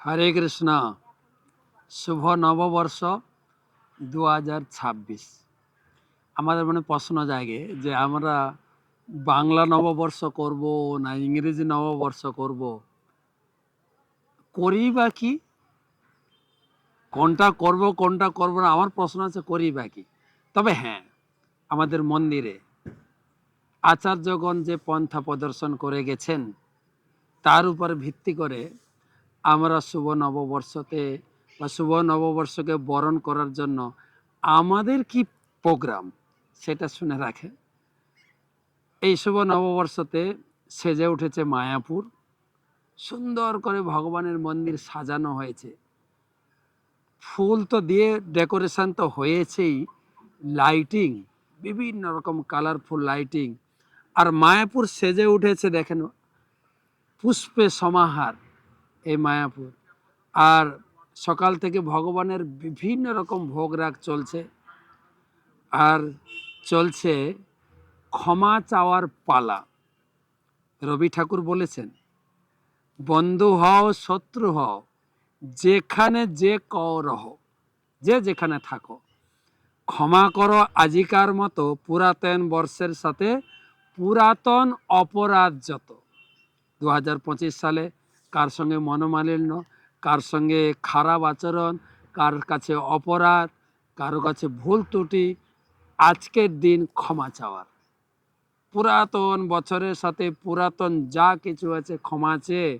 হরে কৃষ্ণ। শুভ নববর্ষ 2026। আমাদের মনে প্রশ্ন জাগে যে আমরা বাংলা নববর্ষ করব না ইংরেজি নববর্ষ করব, করি বা কি, কোনটা করব কোনটা করব না। আমার প্রশ্ন আছে করি বা কি। তবে হ্যাঁ, আমাদের মন্দিরে আচার্যগণ যে পন্থা প্রদর্শন করে গেছেন তার উপর ভিত্তি করে আমরা শুভ নববর্ষতে বা শুভ নববর্ষকে বরণ করার জন্য আমাদের কি প্রোগ্রাম সেটা শুনে রাখে। এই শুভ নববর্ষতে সেজে উঠেছে মায়াপুর, সুন্দর করে ভগবানের মন্দির সাজানো হয়েছে। ফুল তো দিয়ে ডেকোরেশন তো হয়েছেই, লাইটিং, বিভিন্ন রকম কালারফুল লাইটিং, আর মায়াপুর সেজে উঠেছে দেখেন পুষ্পে সমাহার এই মায়াপুর। আর সকাল থেকে ভগবানের বিভিন্ন রকম ভোগ রাগ চলছে, আর চলছে ক্ষমা চাওয়ার পালা। রবি ঠাকুর বলেছেন, বন্ধু হও শত্রু হও, যেখানে যে কও রহো, যে যেখানে থাকো, ক্ষমা করো আজিকার মতো, পুরাতন বর্ষের সাথে পুরাতন অপরাধ যত। 2025 সালে কার সঙ্গে মনোমালিন্য, কার সঙ্গে খারাপ আচরণ, কার কাছে অপরাধ, কারো কাছে ভুল ত্রুটি, আজকের দিন ক্ষমা চাওয়ার। পুরাতন বছরের সাথে পুরাতন যা কিছু আছে ক্ষমা চেয়ে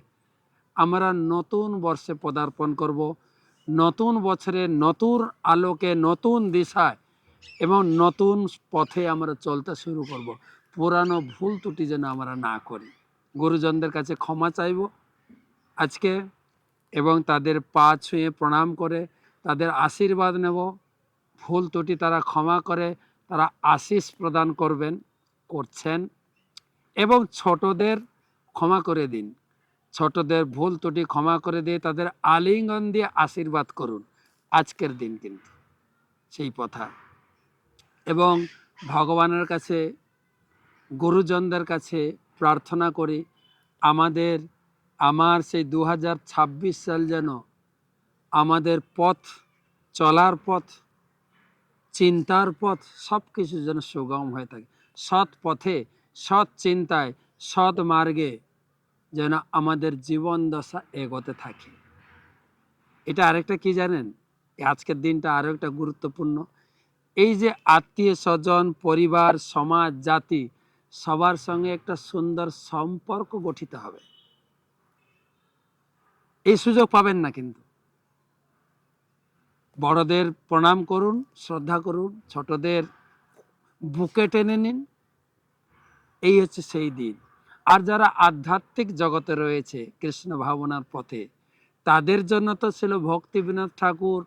আমরা নতুন বর্ষে পদার্পণ করব। নতুন বছরে নতুন আলোকে, নতুন দিশায় এবং নতুন পথে আমরা চলতে শুরু করব। পুরানো ভুল ত্রুটি যেন আমরা না করি। গুরুজনদের কাছে ক্ষমা চাইব আজকে, এবং তাদের পা ছুঁয়ে প্রণাম করে তাদের আশীর্বাদ নেব। ভুল ত্রুটি তারা ক্ষমা করে তারা আশীষ প্রদান করছেন। এবং ছোটদের ক্ষমা করে দিন, ছোটদের ভুল ত্রুটি ক্ষমা করে দিয়ে তাদের আলিঙ্গন দিয়ে আশীর্বাদ করুন আজকের দিন। কিন্তু সেই কথা, এবং ভগবানের কাছে, গুরুজনদের কাছে প্রার্থনা করি আমার সেই 2026 সাল যেন আমাদের পথ, চলার পথ, চিন্তার পথ সব কিছু যেন সুগম হয়ে থাকে। সৎ পথে, সৎ চিন্তায়, সৎ মার্গে যেন আমাদের জীবন দশা এগোতে থাকে। এটা আরেকটা কি জানেন, আজকের দিনটা আরও একটা গুরুত্বপূর্ণ। এই যে আত্মীয় স্বজন, পরিবার, সমাজ, জাতি সবার সঙ্গে একটা সুন্দর সম্পর্ক গঠিত হবে। এই সুযোগ পাবেন না কিন্তু। বড়দের প্রণাম করুন, শ্রদ্ধা করুন, ছোটদের বুকে টেনে নিন। এই হচ্ছে সেই দিন। আর যারা আধ্যাত্মিক জগতে রয়েছে কৃষ্ণ ভাবনার পথে, তাদের জন্য তো ছিল ভক্তিবিনোদ ঠাকুর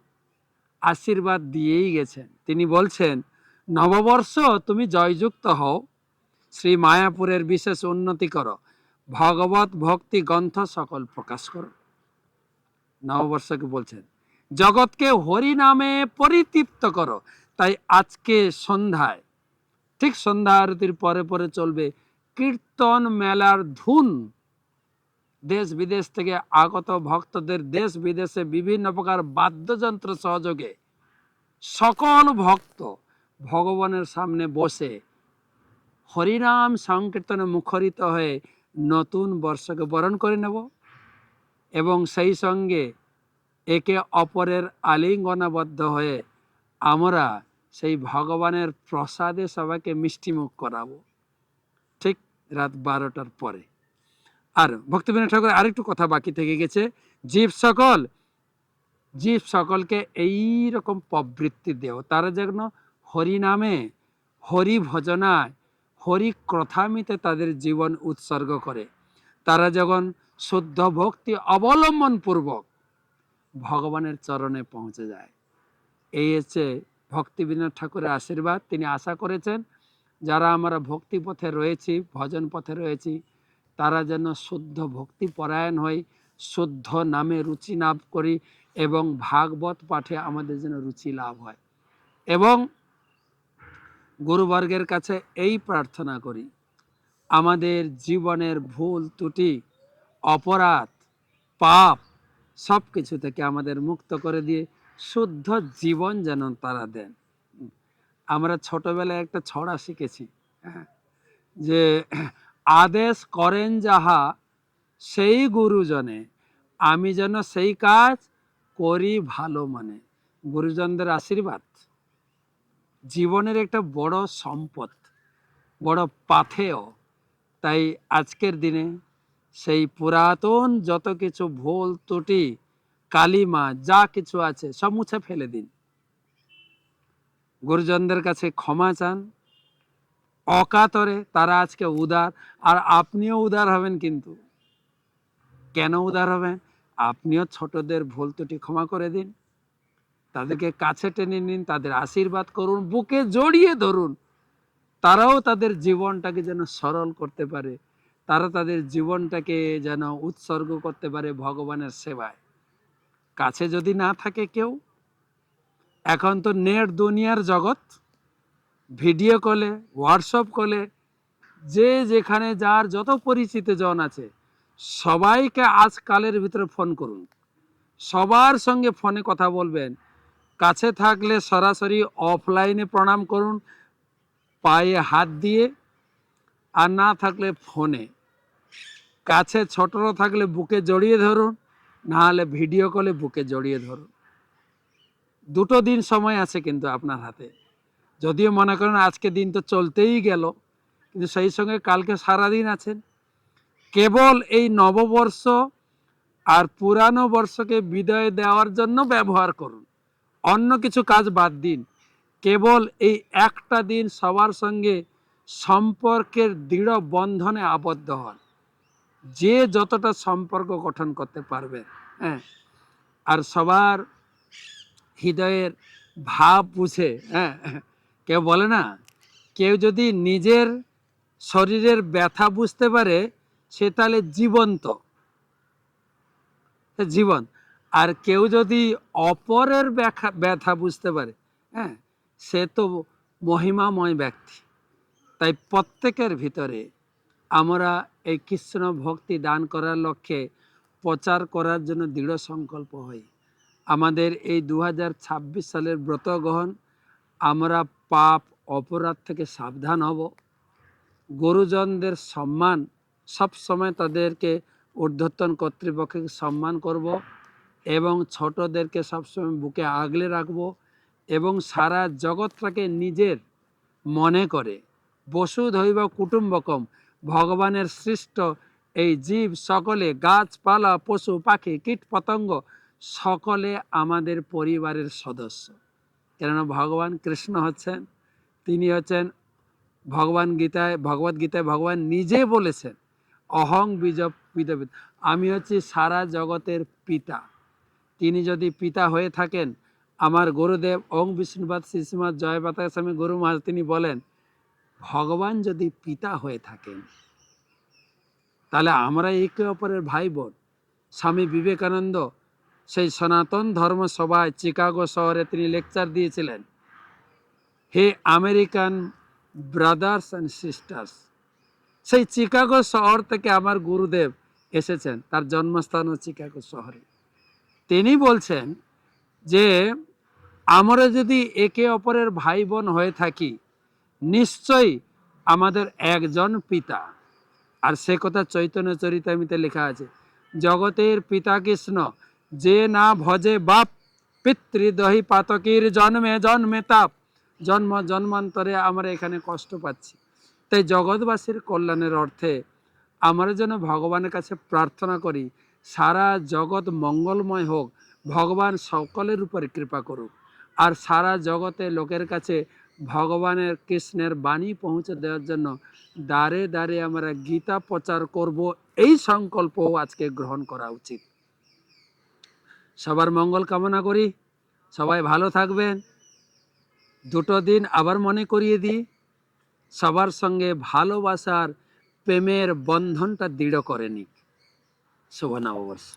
আশীর্বাদ দিয়েই গেছেন। তিনি বলছেন, নববর্ষ তুমি জয়যুক্ত হও, শ্রী মায়াপুরের বিশেষ উন্নতি করো, ভগবত ভক্তি গ্রন্থ সকল প্রকাশ করো। নববর্ষকে বলছেন জগৎকে হরি নামে পরিতৃপ্ত করো। তাই আজকে সন্ধ্যায়, ঠিক সন্ধ্যা আরতির পরে পরে চলবে কীর্তন মেলার ধুন। দেশ বিদেশ থেকে আগত ভক্তদের, দেশ বিদেশে বিভিন্ন প্রকার বাদ্যযন্ত্র সহযোগে সকল ভক্ত ভগবানের সামনে বসে হরিনাম সংকীর্তনে মুখরিত হয়ে নতুন বর্ষকে বরণ করে নেব, এবং সেই সঙ্গে একে অপরের আলিঙ্গনাবদ্ধ হয়ে আমরা সেই ভগবানের প্রসাদে সবাইকে মিষ্টিমুখ করাবো, ঠিক রাত 12টার পরে। আর ভক্তিবিনোদ ঠাকুর আরেকটু কথা বাকি থেকে গেছে, জীব সকলকে এই রকম প্রবৃত্তি দেও, তারা যেন হরি নামে, হরি ভজনায়, হরি কথামিতে তাদের জীবন উৎসর্গ করে। তারা যখন শুদ্ধ ভক্তি অবলম্বন পূর্বক ভগবানের চরণে পৌঁছে যায়। এই হচ্ছে ভক্তিবিনোদ ঠাকুরের আশীর্বাদ। তিনি আশা করেছেন যারা আমরা ভক্তি পথে রয়েছি, ভজন পথে রয়েছি, তারা যেন শুদ্ধ ভক্তি পরায়ণ হই, শুদ্ধ নামে রুচি লাভ করি, এবং ভাগবত পাঠে আমাদের যেন রুচি লাভ হয়। এবং গুরুবর্গের কাছে এই প্রার্থনা করি, আমাদের জীবনের ভুল ত্রুটি, অপরাধ, পাপ সব কিছু থেকে আমাদের মুক্ত করে দিয়ে শুদ্ধ জীবন যেন তারা দেন। আমরা ছোটবেলায় একটা ছড়া শিখেছি, হ্যাঁ, যে আদেশ করেন যাহা সেই গুরুজনে, আমি যেন সেই কাজ করি ভালো মনে। গুরুজনদের আশীর্বাদ জীবনের একটা বড় সম্পদ, বড় পাথেয়। তাই আজকের দিনে সেই পুরাতন যত কিছু ভুল ত্রুটি কালিমা যা কিছু আছে সব মুছে ফেলে দিন, গুরুজনদের কাছে ক্ষমা চান অকাতরে। তারা আজকে উদার, আর আপনিও উদার হবেন। কিন্তু কেন উদার হবেন? আপনিও ছোটদের ভুল ত্রুটি ক্ষমা করে দিন, তাদেরকে কাছে টেনে নিন, তাদের আশীর্বাদ করুন, বুকে জড়িয়ে ধরুন। তারাও তাদের জীবনটাকে যেন সরল করতে পারে, তারা তাদের জীবনটাকে যেন উৎসর্গ করতে পারে ভগবানের সেবায়। কাছে যদি না থাকে কেউ, এখন তো নেট দুনিয়ার জগৎ, ভিডিও কলে, হোয়াটসঅ্যাপ কলে যে যেখানে যার যত পরিচিত জন আছে সবাইকে আজকালের ভিতরে ফোন করুন, সবার সঙ্গে ফোনে কথা বলবেন। কাছে থাকলে সরাসরি অফলাইনে প্রণাম করুন পায়ে হাত দিয়ে, আর না থাকলে ফোনে। কাছে ছোটরা থাকলে বুকে জড়িয়ে ধরুন, না হলে ভিডিও কলে বুকে জড়িয়ে ধরুন। দুটো দিন সময় আছে কিন্তু আপনার হাতে। যদিও মনে করেন আজকে দিন তো চলতেই গেল, কিন্তু সেই সঙ্গে কালকে সারাদিন আছেন। কেবল এই নববর্ষ আর পুরানো বর্ষকে বিদায় দেওয়ার জন্য ব্যবহার করুন, অন্য কিছু কাজ বাদ দিন। কেবল এই একটা দিন সবার সঙ্গে সম্পর্কের দৃঢ় বন্ধনে আবদ্ধ হন, যে যতটা সম্পর্ক গঠন করতে পারবে। হ্যাঁ, আর সবার হৃদয়ের ভাব বুঝে, হ্যাঁ, কেউ বলে না, কেউ যদি নিজের শরীরের ব্যথা বুঝতে পারে সে তাহলে জীবন্ত, জীবন। আর কেউ যদি অপরের ব্যথা বুঝতে পারে, হ্যাঁ, সে তো মহিমাময় ব্যক্তি। তাই প্রত্যেকের ভিতরে আমরা এই কৃষ্ণ ভক্তি দান করার লক্ষ্যে প্রচার করার জন্য দৃঢ় সংকল্প হই। আমাদের এই 2026 সালের ব্রত গ্রহণ, আমরা পাপ অপরাধ থেকে সাবধান হব, গুরুজনদের সম্মান, সব সময় তাদেরকে ঊর্ধ্বতন কর্তৃপক্ষকে সম্মান করব, এবং ছোটদেরকে সবসময় বুকে আগলে রাখব, এবং সারা জগৎটাকে নিজের মনে করে বসুধৈব কুটুম্বকম, ভগবানের সৃষ্ট এই জীব সকলে, গাছপালা, পশু পাখি, কীট পতঙ্গ সকলে আমাদের পরিবারের সদস্য। কেননা ভগবান কৃষ্ণ হচ্ছেন, তিনি হচ্ছেন ভগবদ গীতায় ভগবান নিজে বলেছেন, অহং বীজ বিদবিদ, আমি হচ্ছি সারা জগতের পিতা। তিনি যদি পিতা হয়ে থাকেন, আমার গুরুদেব ওং বিষ্ণুপাদ শ্রীশ্রীমৎ জয়পাতা স্বামী গুরু মহারাজ তিনি বলেন, ভগবান যদি পিতা হয়ে থাকেন তাহলে আমরা একে অপরের ভাই বোন। স্বামী বিবেকানন্দ সেই সনাতন ধর্ম সভায় চিকাগো শহরে তিনি লেকচার দিয়েছিলেন, হে আমেরিকান ব্রাদার্স অ্যান্ড সিস্টার্স। সেই চিকাগো শহর থেকে আমার গুরুদেব এসেছেন, তার জন্মস্থান চিকাগো শহরে। তিনি বলছেন যে আমরা যদি একে অপরের ভাই বোন হয়ে থাকি, নিশ্চয়ই আমাদের একজন পিতা। আর সে কথা চৈতন্য চরিতামৃতে লেখা আছে, জগতের পিতা কৃষ্ণ, যে না ভজে বাপ, পিতৃদহি পাতকীর জন্মে জন্মে তাপ। জন্ম জন্মান্তরে আমরা এখানে কষ্ট পাচ্ছি। তাই জগৎবাসীর কল্যাণের অর্থে আমরা যেন ভগবানের কাছে প্রার্থনা করি, সারা জগৎ মঙ্গলময় হোক, ভগবান সকলের উপরে কৃপা করুক, আর সারা জগতে লোকের কাছে ভগবানের কৃষ্ণের বাণী পৌঁছে দেওয়ার জন্য দ্বারে দ্বারে আমরা গীতা প্রচার করব, এই সংকল্প আজকে গ্রহণ করা উচিত। সবার মঙ্গল কামনা করি, সবাই ভালো থাকবেন। দুটো দিন আবার মনে করিয়ে দিই, সবার সঙ্গে ভালোবাসার প্রেমের বন্ধনটা দৃঢ় করে নিক। শুভ নববর্ষ।